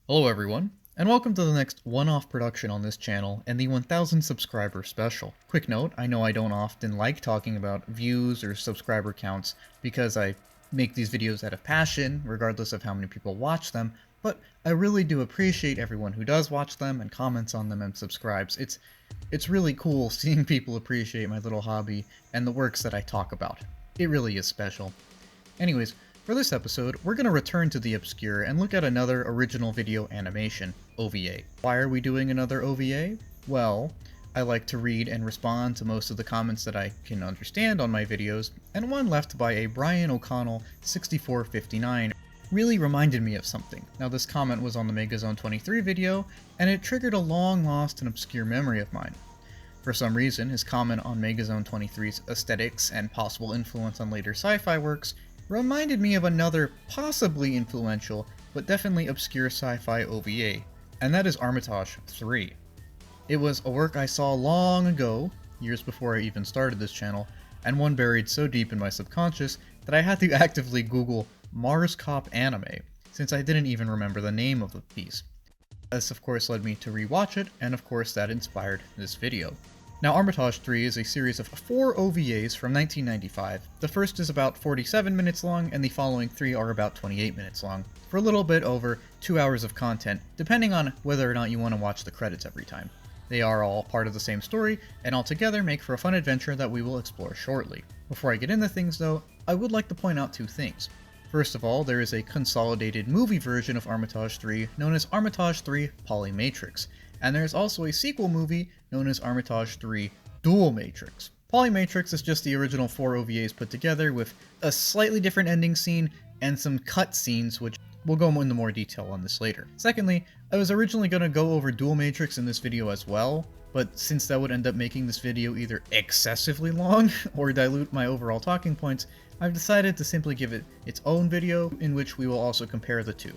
Hello everyone, and welcome to the next one-off production on this channel and the 1000 subscriber special. Quick note, I know I don't often like talking about views or subscriber counts because I make these videos out of passion, regardless of how many people watch them, but I really do appreciate everyone who does watch them and comments on them and subscribes. It's really cool seeing people appreciate my little hobby and the works that I talk about. It really is special. Anyways, for this episode, we're going to return to the obscure and look at another original video animation, OVA. Why are we doing another OVA? Well, I like to read and respond to most of the comments that I can understand on my videos, and one left by a Brian O'Connell 6459 really reminded me of something. Now this comment was on the Megazone 23 video, and it triggered a long lost and obscure memory of mine. For some reason, his comment on Megazone 23's aesthetics and possible influence on later sci-fi works reminded me of another possibly influential, but definitely obscure sci-fi OVA, and that is Armitage III. It was a work I saw long ago, years before I even started this channel, and one buried so deep in my subconscious that I had to actively Google Mars Cop anime, since I didn't even remember the name of the piece. This of course led me to rewatch it, and of course that inspired this video. Now, Armitage III is a series of 4 OVAs from 1995. The first is about 47 minutes long, and the following 3 are about 28 minutes long, for a little bit over 2 hours of content, depending on whether or not you want to watch the credits every time. They are all part of the same story, and altogether make for a fun adventure that we will explore shortly. Before I get into things though, I would like to point out 2 things. First of all, there is a consolidated movie version of Armitage III known as Armitage III Polymatrix, and there is also a sequel movie known as Armitage III Dual Matrix. Polymatrix is just the original 4 OVAs put together with a slightly different ending scene and some cut scenes, which we'll go into more detail on this later. Secondly, I was originally going to go over Dual Matrix in this video as well, but since that would end up making this video either excessively long or dilute my overall talking points, I've decided to simply give it its own video in which we will also compare the two.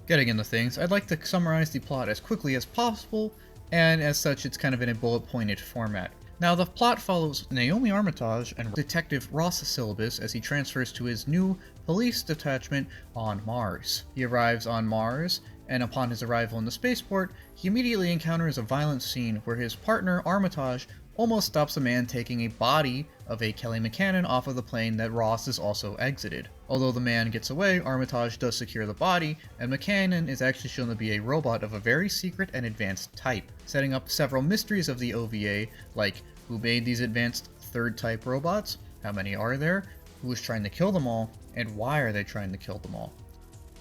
Getting into things, I'd like to summarize the plot as quickly as possible, and as such it's kind of in a bullet-pointed format. Now the plot follows Naomi Armitage and Detective Ross Syllabus as he transfers to his new police detachment on Mars. He arrives on Mars, and upon his arrival in the spaceport, he immediately encounters a violent scene where his partner Armitage almost stops a man taking a body of a Kelly McCannon off of the plane that Ross has also exited. Although the man gets away, Armitage does secure the body, and McCannon is actually shown to be a robot of a very secret and advanced type, setting up several mysteries of the OVA, like who made these advanced third type robots, how many are there, who is trying to kill them all, and why are they trying to kill them all.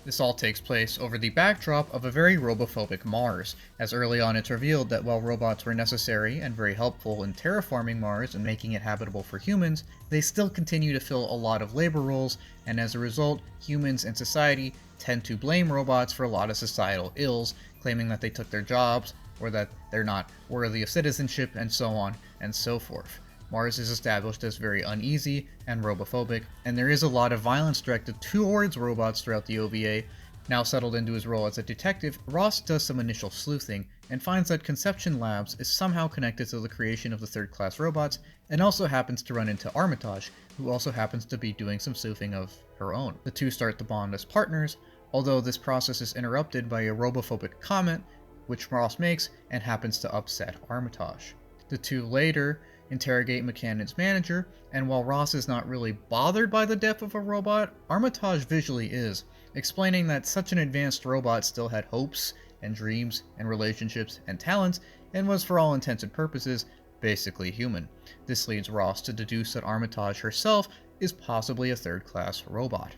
This all takes place over the backdrop of a very robophobic Mars, as early on it's revealed that while robots were necessary and very helpful in terraforming Mars and making it habitable for humans, they still continue to fill a lot of labor roles, and as a result, humans and society tend to blame robots for a lot of societal ills, claiming that they took their jobs, or that they're not worthy of citizenship, and so on and so forth. Mars is established as very uneasy and robophobic, and there is a lot of violence directed towards robots throughout the OVA. Now settled into his role as a detective, Ross does some initial sleuthing, and finds that Conception Labs is somehow connected to the creation of the third-class robots, and also happens to run into Armitage, who also happens to be doing some sleuthing of her own. The two start to bond as partners, although this process is interrupted by a robophobic comment, which Ross makes, and happens to upset Armitage. The two later interrogate McCannon's manager, and while Ross is not really bothered by the death of a robot, Armitage visually is, explaining that such an advanced robot still had hopes and dreams and relationships and talents, and was for all intents and purposes basically human. This leads Ross to deduce that Armitage herself is possibly a third-class robot.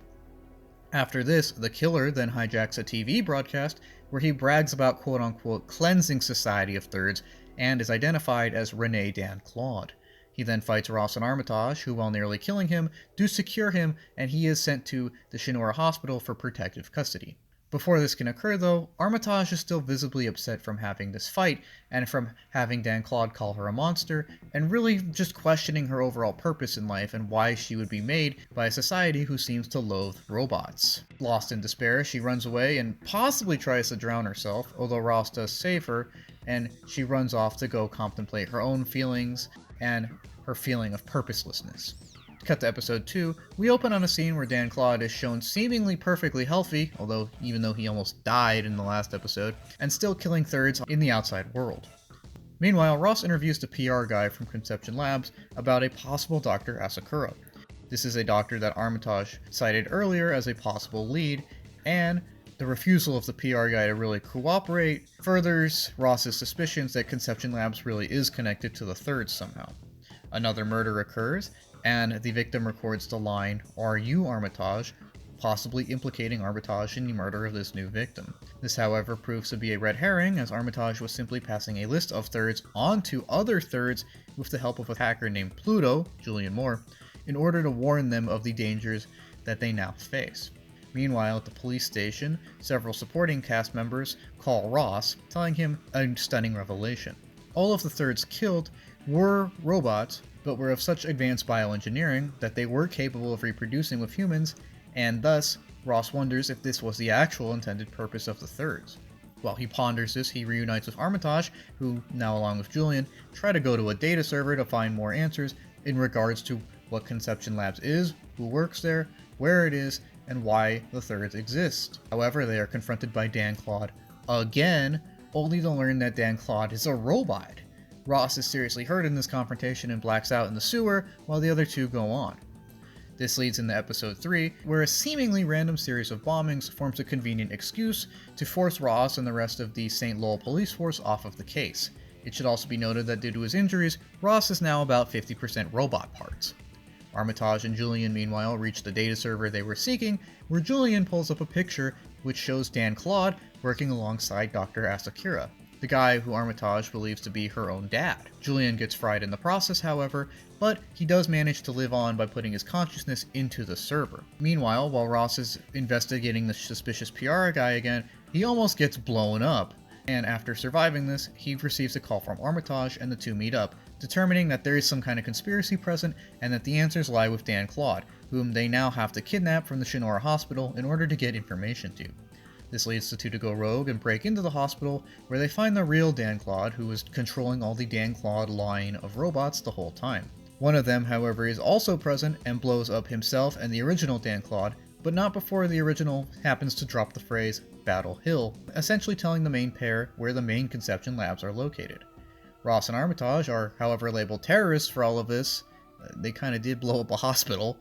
After this, the killer then hijacks a TV broadcast where he brags about quote-unquote cleansing society of thirds, and is identified as Rene Dan Claude. He then fights Ross and Armitage, who, while nearly killing him, do secure him, and he is sent to the Shinora Hospital for protective custody. Before this can occur though, Armitage is still visibly upset from having this fight, and from having Dan Claude call her a monster, and really just questioning her overall purpose in life and why she would be made by a society who seems to loathe robots. Lost in despair, she runs away and possibly tries to drown herself, although Ross does save her, and she runs off to go contemplate her own feelings and her feeling of purposelessness. Cut to episode 2, we open on a scene where Dan Claude is shown seemingly perfectly healthy, even though he almost died in the last episode, and still killing thirds in the outside world. Meanwhile, Ross interviews the PR guy from Conception Labs about a possible Dr. Asakura. This is a doctor that Armitage cited earlier as a possible lead, and the refusal of the PR guy to really cooperate furthers Ross's suspicions that Conception Labs really is connected to the thirds somehow. Another murder occurs, and the victim records the line, "Are you Armitage?" possibly implicating Armitage in the murder of this new victim. This, however, proves to be a red herring, as Armitage was simply passing a list of thirds onto other thirds with the help of a hacker named Pluto, Julian Moore, in order to warn them of the dangers that they now face. Meanwhile, at the police station, several supporting cast members call Ross, telling him a stunning revelation. All of the thirds killed were robots, but were of such advanced bioengineering that they were capable of reproducing with humans, and thus, Ross wonders if this was the actual intended purpose of the thirds. While he ponders this, he reunites with Armitage, who, now along with Julian, try to go to a data server to find more answers in regards to what Conception Labs is, who works there, where it is, and why the thirds exist. However, they are confronted by Dan Claude again, only to learn that Dan Claude is a robot. Ross is seriously hurt in this confrontation and blacks out in the sewer, while the other two go on. This leads into episode 3, where a seemingly random series of bombings forms a convenient excuse to force Ross and the rest of the St. Lowell police force off of the case. It should also be noted that due to his injuries, Ross is now about 50% robot parts. Armitage and Julian, meanwhile, reach the data server they were seeking, where Julian pulls up a picture which shows Dan Claude working alongside Dr. Asakura, the guy who Armitage believes to be her own dad. Julian gets fried in the process, however, but he does manage to live on by putting his consciousness into the server. Meanwhile, while Ross is investigating the suspicious PR guy again, he almost gets blown up, and after surviving this, he receives a call from Armitage and the two meet up, determining that there is some kind of conspiracy present and that the answers lie with Dan Claude, whom they now have to kidnap from the Shinora hospital in order to get information to. This leads the two to go rogue and break into the hospital, where they find the real Dan Claude, who was controlling all the Dan Claude line of robots the whole time. One of them, however, is also present and blows up himself and the original Dan Claude, but not before the original happens to drop the phrase Battle Hill, essentially telling the main pair where the main Conception Labs are located. Ross and Armitage are, however, labeled terrorists for all of this. They kinda did blow up a hospital,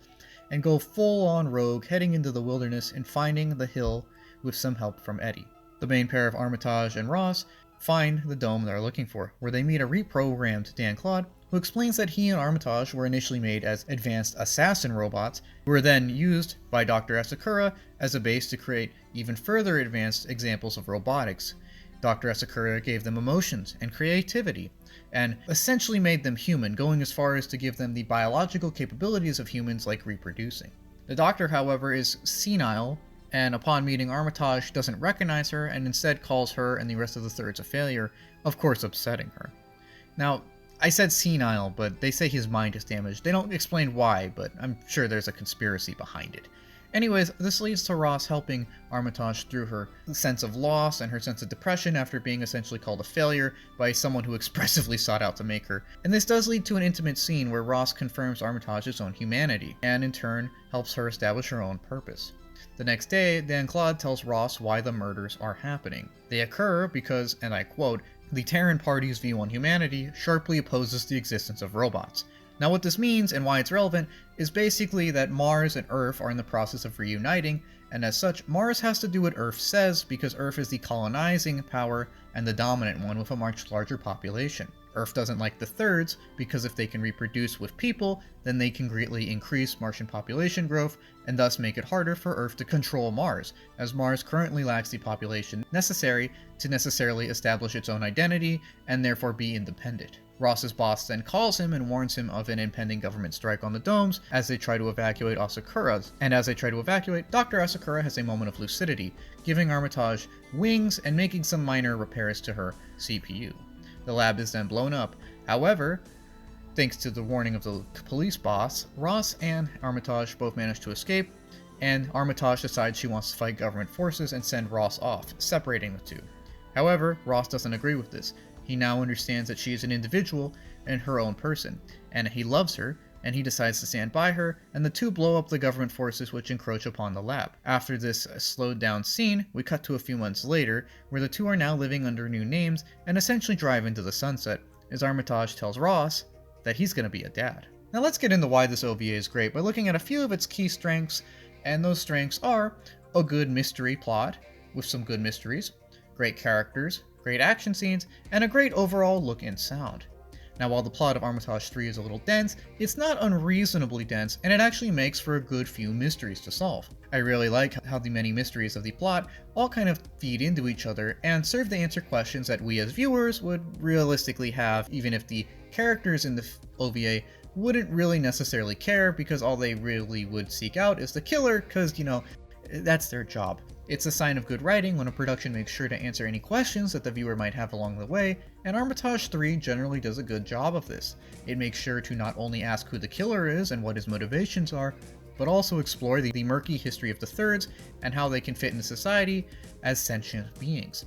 and go full on rogue, heading into the wilderness and finding the hill with some help from Eddie. The main pair of Armitage and Ross find the dome they're looking for, where they meet a reprogrammed Dan Claude, who explains that he and Armitage were initially made as advanced assassin robots, who were then used by Dr. Asakura as a base to create even further advanced examples of robotics. Dr. Asakura gave them emotions and creativity, and essentially made them human, going as far as to give them the biological capabilities of humans like reproducing. The Doctor, however, is senile, and upon meeting Armitage doesn't recognize her and instead calls her and the rest of the thirds a failure, of course upsetting her. Now, I said senile, but they say his mind is damaged. They don't explain why, but I'm sure there's a conspiracy behind it. Anyways, this leads to Ross helping Armitage through her sense of loss and her sense of depression after being essentially called a failure by someone who expressively sought out to make her. And this does lead to an intimate scene where Ross confirms Armitage's own humanity, and in turn helps her establish her own purpose. The next day, Dan Claude tells Ross why the murders are happening. They occur because, and I quote, "the Terran Party's view on humanity sharply opposes the existence of robots." Now what this means, and why it's relevant, is basically that Mars and Earth are in the process of reuniting, and as such, Mars has to do what Earth says because Earth is the colonizing power and the dominant one with a much larger population. Earth doesn't like the thirds because if they can reproduce with people, then they can greatly increase Martian population growth and thus make it harder for Earth to control Mars, as Mars currently lacks the population necessary to necessarily establish its own identity and therefore be independent. Ross's boss then calls him and warns him of an impending government strike on the domes as they try to evacuate Asakura's. And as they try to evacuate, Dr. Asakura has a moment of lucidity, giving Armitage wings and making some minor repairs to her CPU. The lab is then blown up. However, thanks to the warning of the police boss, Ross and Armitage both manage to escape, and Armitage decides she wants to fight government forces and send Ross off, separating the two. However, Ross doesn't agree with this. He now understands that she is an individual and her own person, and he loves her, and he decides to stand by her, and the two blow up the government forces which encroach upon the lab. After this slowed down scene, we cut to a few months later, where the two are now living under new names and essentially drive into the sunset, as Armitage tells Ross that he's going to be a dad. Now let's get into why this OVA is great by looking at a few of its key strengths, and those strengths are a good mystery plot with some good mysteries, great characters, great action scenes, and a great overall look and sound. Now while the plot of Armitage III is a little dense, it's not unreasonably dense, and it actually makes for a good few mysteries to solve. I really like how the many mysteries of the plot all kind of feed into each other and serve to answer questions that we as viewers would realistically have, even if the characters in the OVA wouldn't really necessarily care, because all they really would seek out is the killer, because, you know, that's their job. It's a sign of good writing when a production makes sure to answer any questions that the viewer might have along the way, and Armitage III generally does a good job of this. It makes sure to not only ask who the killer is and what his motivations are, but also explore the murky history of the Thirds and how they can fit into society as sentient beings.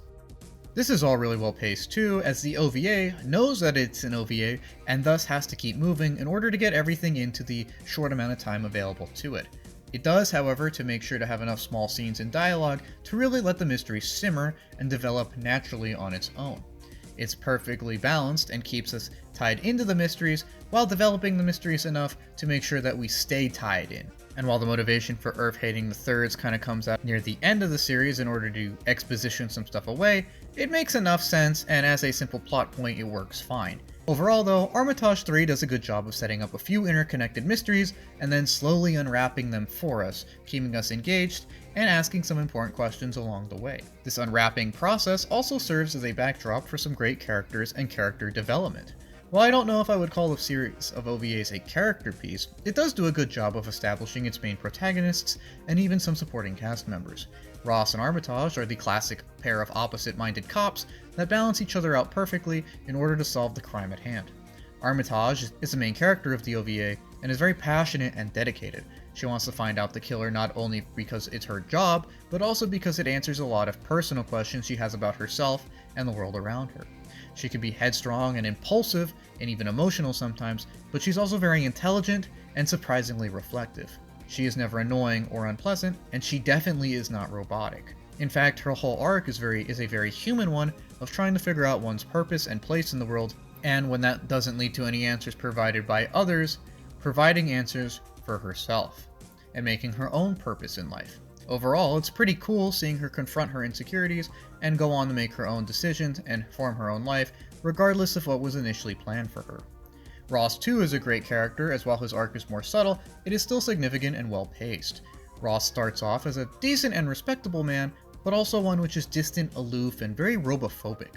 This is all really well paced too, as the OVA knows that it's an OVA and thus has to keep moving in order to get everything into the short amount of time available to it. It does, however, to make sure to have enough small scenes and dialogue to really let the mystery simmer and develop naturally on its own. It's perfectly balanced and keeps us tied into the mysteries while developing the mysteries enough to make sure that we stay tied in. And while the motivation for Earth hating the Thirds kind of comes out near the end of the series in order to exposition some stuff away, it makes enough sense, and as a simple plot point it works fine. Overall though, Armitage III does a good job of setting up a few interconnected mysteries and then slowly unwrapping them for us, keeping us engaged and asking some important questions along the way. This unwrapping process also serves as a backdrop for some great characters and character development. While I don't know if I would call the series of OVAs a character piece, it does do a good job of establishing its main protagonists and even some supporting cast members. Ross and Armitage are the classic pair of opposite-minded cops that balance each other out perfectly in order to solve the crime at hand. Armitage is the main character of the OVA and is very passionate and dedicated. She wants to find out the killer not only because it's her job, but also because it answers a lot of personal questions she has about herself and the world around her. She can be headstrong and impulsive and even emotional sometimes, but she's also very intelligent and surprisingly reflective. She is never annoying or unpleasant, and she definitely is not robotic. In fact, her whole arc is a very human one of trying to figure out one's purpose and place in the world, and when that doesn't lead to any answers provided by others, providing answers for herself, and making her own purpose in life. Overall, it's pretty cool seeing her confront her insecurities and go on to make her own decisions and form her own life, regardless of what was initially planned for her. Ross too is a great character, as while his arc is more subtle, it is still significant and well paced. Ross starts off as a decent and respectable man, but also one which is distant, aloof, and very robophobic.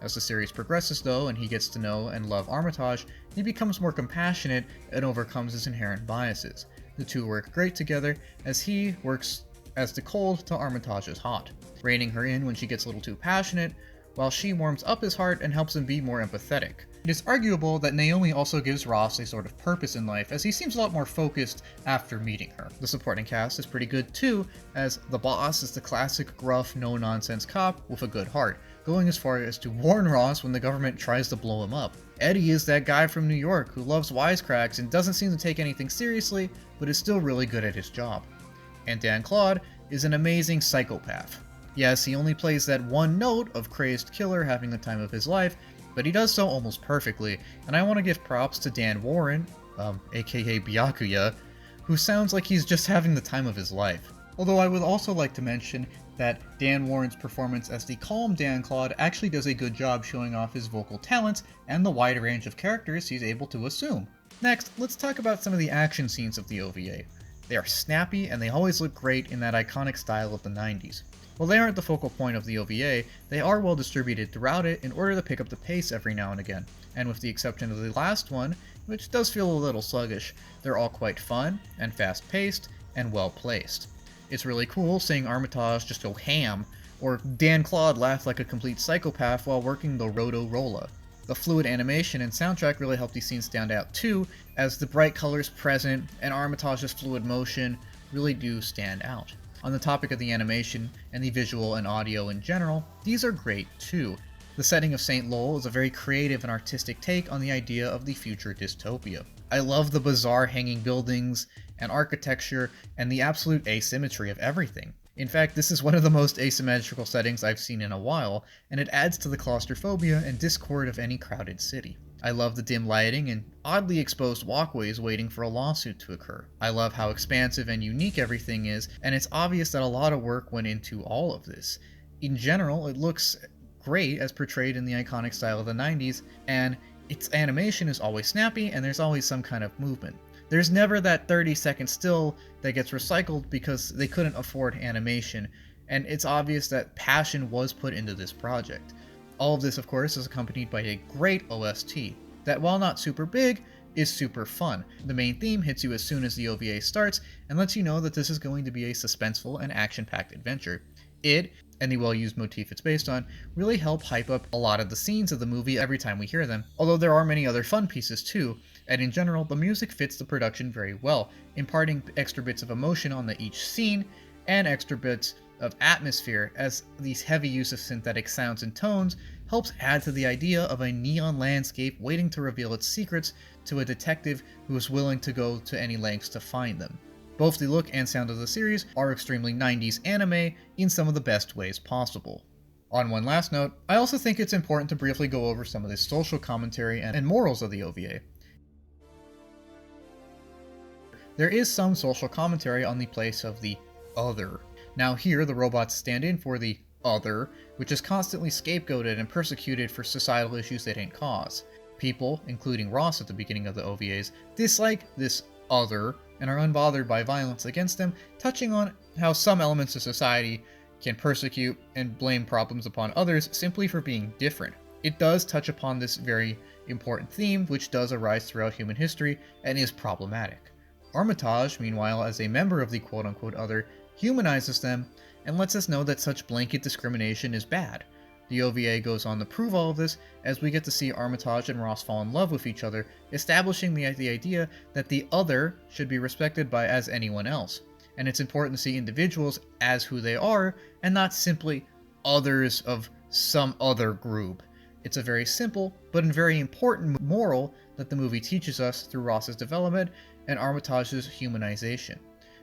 As the series progresses though, and he gets to know and love Armitage, he becomes more compassionate and overcomes his inherent biases. The two work great together, as he works as the cold till Armitage is hot, reining her in when she gets a little too passionate, while she warms up his heart and helps him be more empathetic. It is arguable that Naomi also gives Ross a sort of purpose in life, as he seems a lot more focused after meeting her. The supporting cast is pretty good too, as the boss is the classic gruff, no-nonsense cop with a good heart, going as far as to warn Ross when the government tries to blow him up. Eddie is that guy from New York who loves wisecracks and doesn't seem to take anything seriously, but is still really good at his job. And Dan Claude is an amazing psychopath. Yes, he only plays that one note of crazed killer having the time of his life, but he does so almost perfectly, and I want to give props to Dan Warren, aka Byakuya, who sounds like he's just having the time of his life. Although I would also like to mention that Dan Warren's performance as the calm Dan Claude actually does a good job showing off his vocal talents and the wide range of characters he's able to assume. Next, let's talk about some of the action scenes of the OVA. They are snappy and they always look great in that iconic style of the 90s. While they aren't the focal point of the OVA, they are well distributed throughout it in order to pick up the pace every now and again, and with the exception of the last one, which does feel a little sluggish, they're all quite fun and fast-paced and well-placed. It's really cool seeing Armitage just go ham, or Dan Claude laugh like a complete psychopath while working the Roto-Rolla. The fluid animation and soundtrack really help these scenes stand out too, as the bright colors present and Armitage's fluid motion really do stand out. On the topic of the animation and the visual and audio in general, these are great too. The setting of St. Lowell is a very creative and artistic take on the idea of the future dystopia. I love the bizarre hanging buildings and architecture and the absolute asymmetry of everything. In fact, this is one of the most asymmetrical settings I've seen in a while, and it adds to the claustrophobia and discord of any crowded city. I love the dim lighting and oddly exposed walkways waiting for a lawsuit to occur. I love how expansive and unique everything is, and it's obvious that a lot of work went into all of this. In general, it looks great as portrayed in the iconic style of the 90s, and its animation is always snappy and there's always some kind of movement. There's never that 30-second still that gets recycled because they couldn't afford animation, and it's obvious that passion was put into this project. All of this, of course, is accompanied by a great OST that, while not super big, is super fun. The main theme hits you as soon as the OVA starts and lets you know that this is going to be a suspenseful and action-packed adventure. It, and the well-used motif it's based on, really help hype up a lot of the scenes of the movie every time we hear them, although there are many other fun pieces too, and in general, the music fits the production very well, imparting extra bits of emotion on each scene, and extra bits of atmosphere, as these heavy use of synthetic sounds and tones helps add to the idea of a neon landscape waiting to reveal its secrets to a detective who is willing to go to any lengths to find them. Both the look and sound of the series are extremely 90s anime in some of the best ways possible. On one last note, I also think it's important to briefly go over some of the social commentary and morals of the OVA. There is some social commentary on the place of the other. Now here, the robots stand in for the other, which is constantly scapegoated and persecuted for societal issues they didn't cause. People, including Ross at the beginning of the OVAs, dislike this other and are unbothered by violence against them, touching on how some elements of society can persecute and blame problems upon others simply for being different. It does touch upon this very important theme, which does arise throughout human history and is problematic. Armitage, meanwhile, as a member of the quote-unquote other, humanizes them and lets us know that such blanket discrimination is bad. The OVA goes on to prove all of this as we get to see Armitage and Ross fall in love with each other, establishing the idea that the other should be respected by as anyone else. And it's important to see individuals as who they are and not simply others of some other group. It's a very simple but very important moral that the movie teaches us through Ross's development and Armitage's humanization.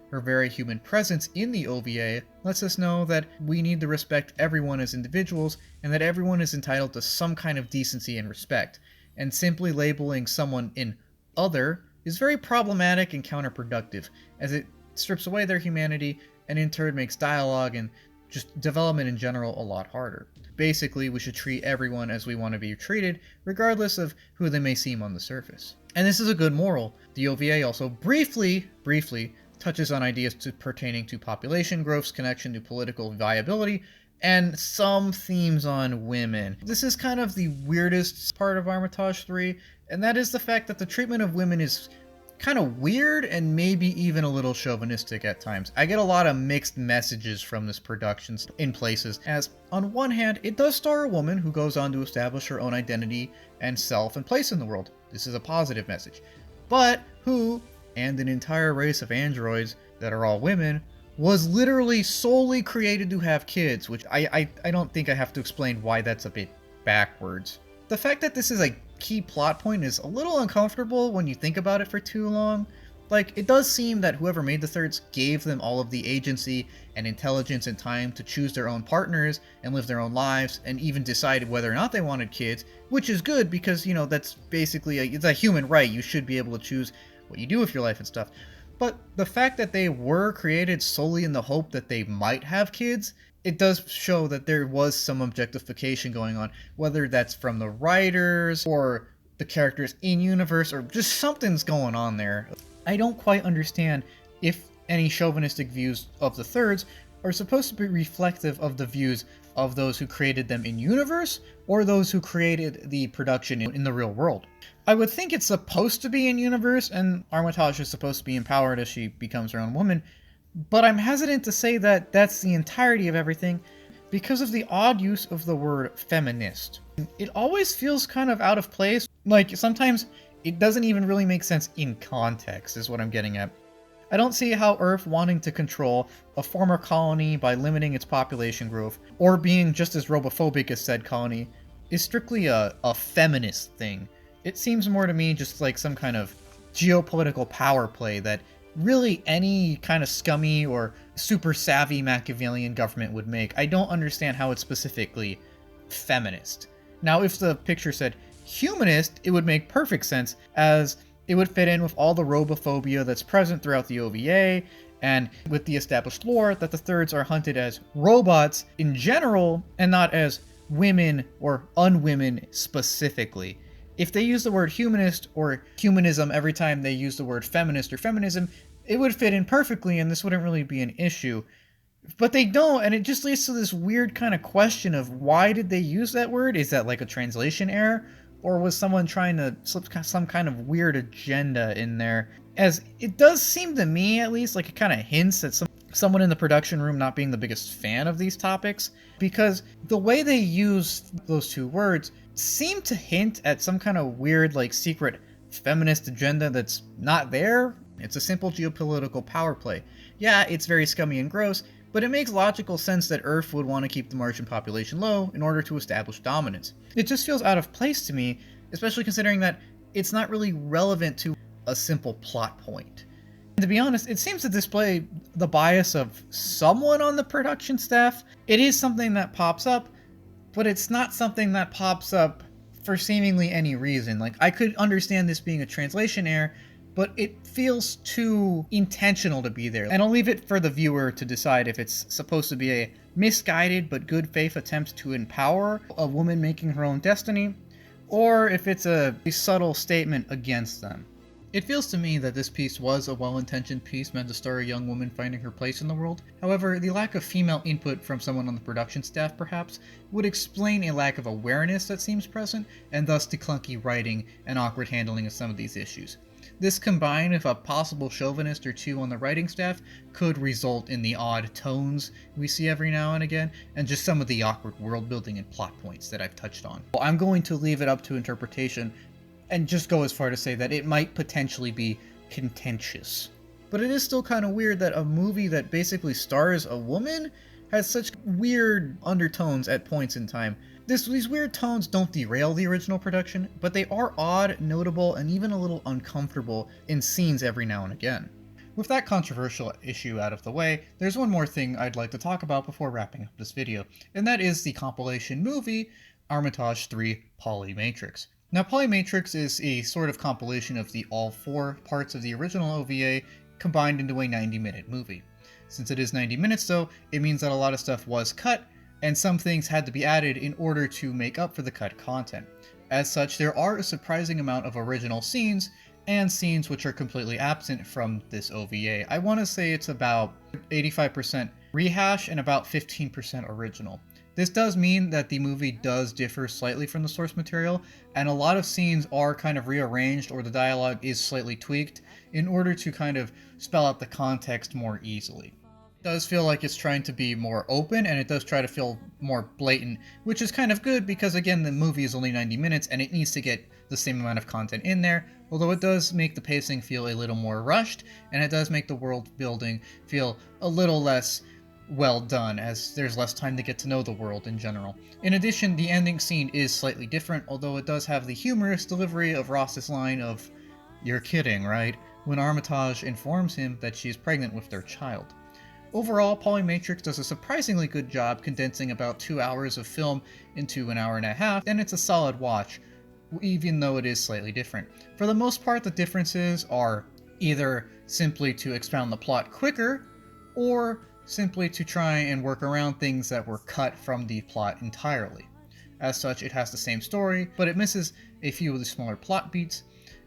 Her very human presence in the OVA lets us know that we need to respect everyone as individuals and that everyone is entitled to some kind of decency and respect, and simply labeling someone in other is very problematic and counterproductive, as it strips away their humanity and in turn makes dialogue and just development in general a lot harder. Basically, we should treat everyone as we want to be treated, regardless of who they may seem on the surface. And this is a good moral. The OVA also briefly touches on ideas pertaining to population growth's connection to political viability, and some themes on women. This is kind of the weirdest part of Armitage 3, and that is the fact that the treatment of women is kind of weird and maybe even a little chauvinistic at times. I get a lot of mixed messages from this production in places, as on one hand, it does star a woman who goes on to establish her own identity and self and place in the world. This is a positive message. But who, and an entire race of androids that are all women, was literally solely created to have kids, which I don't think I have to explain why that's a bit backwards. The fact that this is a key plot point is a little uncomfortable when you think about it for too long. Like, it does seem that whoever made the thirds gave them all of the agency and intelligence and time to choose their own partners and live their own lives and even decide whether or not they wanted kids, which is good because, you know, that's basically it's a human right. You should be able to choose what you do with your life and stuff. But the fact that they were created solely in the hope that they might have kids, it does show that there was some objectification going on, whether that's from the writers or the characters in universe or just something's going on there. I don't quite understand if any chauvinistic views of the thirds are supposed to be reflective of the views of those who created them in universe or those who created the production in the real world. I would think it's supposed to be in universe and Armitage is supposed to be empowered as she becomes her own woman, but I'm hesitant to say that that's the entirety of everything because of the odd use of the word feminist. It always feels kind of out of place, like sometimes it doesn't even really make sense in context, is what I'm getting at. I don't see how Earth wanting to control a former colony by limiting its population growth, or being just as robophobic as said colony, is strictly a feminist thing. It seems more to me just like some kind of geopolitical power play that really any kind of scummy or super savvy Machiavellian government would make. I don't understand how it's specifically feminist. Now, if the picture said humanist, it would make perfect sense, as it would fit in with all the robophobia that's present throughout the OVA, and with the established lore that the thirds are hunted as robots in general, and not as women or unwomen specifically. If they use the word humanist or humanism every time they use the word feminist or feminism, it would fit in perfectly and this wouldn't really be an issue. But they don't, and it just leads to this weird kind of question of why did they use that word? Is that like a translation error? Or was someone trying to slip some kind of weird agenda in there? As it does seem to me, at least, like it kind of hints at someone in the production room not being the biggest fan of these topics, because the way they use those two words seem to hint at some kind of weird, like, secret feminist agenda that's not there. It's a simple geopolitical power play. Yeah, it's very scummy and gross, but it makes logical sense that Earth would want to keep the Martian population low in order to establish dominance. It just feels out of place to me, especially considering that it's not really relevant to a simple plot point. And to be honest, it seems to display the bias of someone on the production staff. It is something that pops up, but it's not something that pops up for seemingly any reason. Like, I could understand this being a translation error, but it feels too intentional to be there. And I'll leave it for the viewer to decide if it's supposed to be a misguided but good faith attempt to empower a woman making her own destiny, or if it's a subtle statement against them. It feels to me that this piece was a well-intentioned piece meant to star a young woman finding her place in the world. However, the lack of female input from someone on the production staff, perhaps, would explain a lack of awareness that seems present, and thus the clunky writing and awkward handling of some of these issues. This, combined with a possible chauvinist or two on the writing staff, could result in the odd tones we see every now and again, and just some of the awkward world building and plot points that I've touched on. Well, I'm going to leave it up to interpretation, and just go as far to say that it might potentially be contentious. But it is still kind of weird that a movie that basically stars a woman has such weird undertones at points in time. These weird tones don't derail the original production, but they are odd, notable, and even a little uncomfortable in scenes every now and again. With that controversial issue out of the way, there's one more thing I'd like to talk about before wrapping up this video, and that is the compilation movie Armitage III Polymatrix. Now, Polymatrix is a sort of compilation of all 4 parts of the original OVA combined into a 90-minute movie. Since it is 90 minutes though, it means that a lot of stuff was cut, and some things had to be added in order to make up for the cut content. As such, there are a surprising amount of original scenes, and scenes which are completely absent from this OVA. I want to say it's about 85% rehash and about 15% original. This does mean that the movie does differ slightly from the source material, and a lot of scenes are kind of rearranged or the dialogue is slightly tweaked in order to kind of spell out the context more easily. It does feel like it's trying to be more open, and it does try to feel more blatant, which is kind of good because, again, the movie is only 90 minutes and it needs to get the same amount of content in there, although it does make the pacing feel a little more rushed, and it does make the world building feel a little less well done, as there's less time to get to know the world in general. In addition, the ending scene is slightly different, although it does have the humorous delivery of Ross's line of, "You're kidding, right?" when Armitage informs him that she is pregnant with their child. Overall, Polymatrix does a surprisingly good job condensing about 2 hours of film into an hour and a half, and it's a solid watch, even though it is slightly different. For the most part, the differences are either simply to expound the plot quicker, or simply to try and work around things that were cut from the plot entirely. As such, it has the same story, but it misses a few of the smaller plot beats,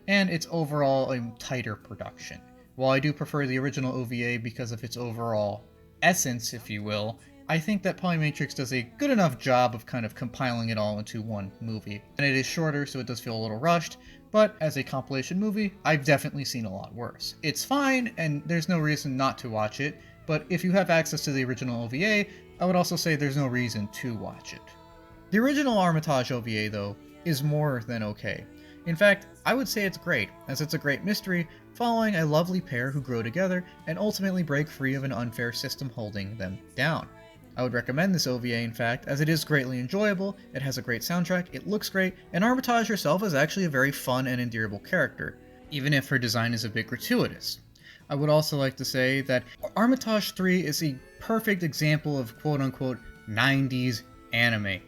and it's overall a tighter production. While I do prefer the original OVA because of its overall essence, if you will, I think that Polymatrix does a good enough job of kind of compiling it all into one movie. And it is shorter, so it does feel a little rushed, but as a compilation movie, I've definitely seen a lot worse. It's fine, and there's no reason not to watch it, but if you have access to the original OVA, I would also say there's no reason to watch it. The original Armitage OVA, though, is more than okay. In fact, I would say it's great, as it's a great mystery following a lovely pair who grow together and ultimately break free of an unfair system holding them down. I would recommend this OVA, in fact, as it is greatly enjoyable, it has a great soundtrack, it looks great, and Armitage herself is actually a very fun and endearable character. even if her design is a bit gratuitous. I would also like to say that Armitage III is a perfect example of quote-unquote 90s anime.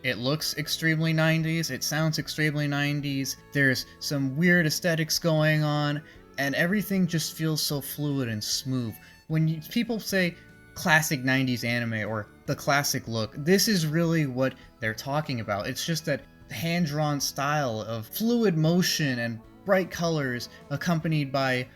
It looks extremely 90s, it sounds extremely 90s, there's some weird aesthetics going on, and everything just feels so fluid and smooth. When people say classic 90s anime or the classic look, this is really what they're talking about. It's just that hand-drawn style of fluid motion and bright colors accompanied by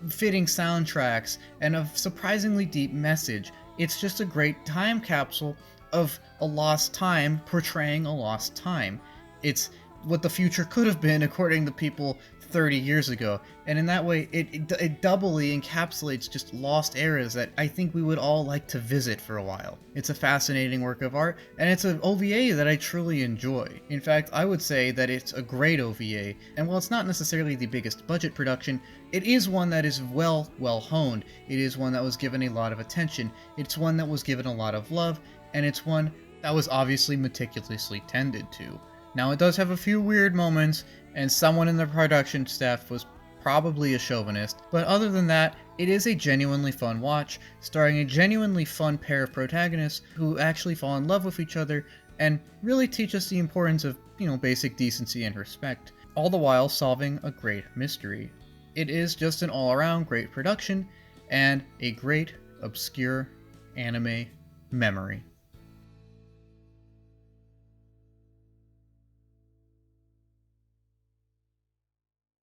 fitting soundtracks and a surprisingly deep message. It's just a great time capsule of a lost time portraying a lost time. It's what the future could have been according to people 30 years ago, and in that way it doubly encapsulates just lost eras that I think we would all like to visit for a while. It's a fascinating work of art, and it's an OVA that I truly enjoy. In fact, I would say that it's a great OVA, and while it's not necessarily the biggest budget production, it is one that is well honed. It is one that was given a lot of attention. It's one that was given a lot of love, and it's one that was obviously meticulously tended to. Now, it does have a few weird moments, and someone in the production staff was probably a chauvinist, but other than that, it is a genuinely fun watch, starring a genuinely fun pair of protagonists who actually fall in love with each other and really teach us the importance of, basic decency and respect, all the while solving a great mystery. It is just an all-around great production, and a great, obscure anime memory.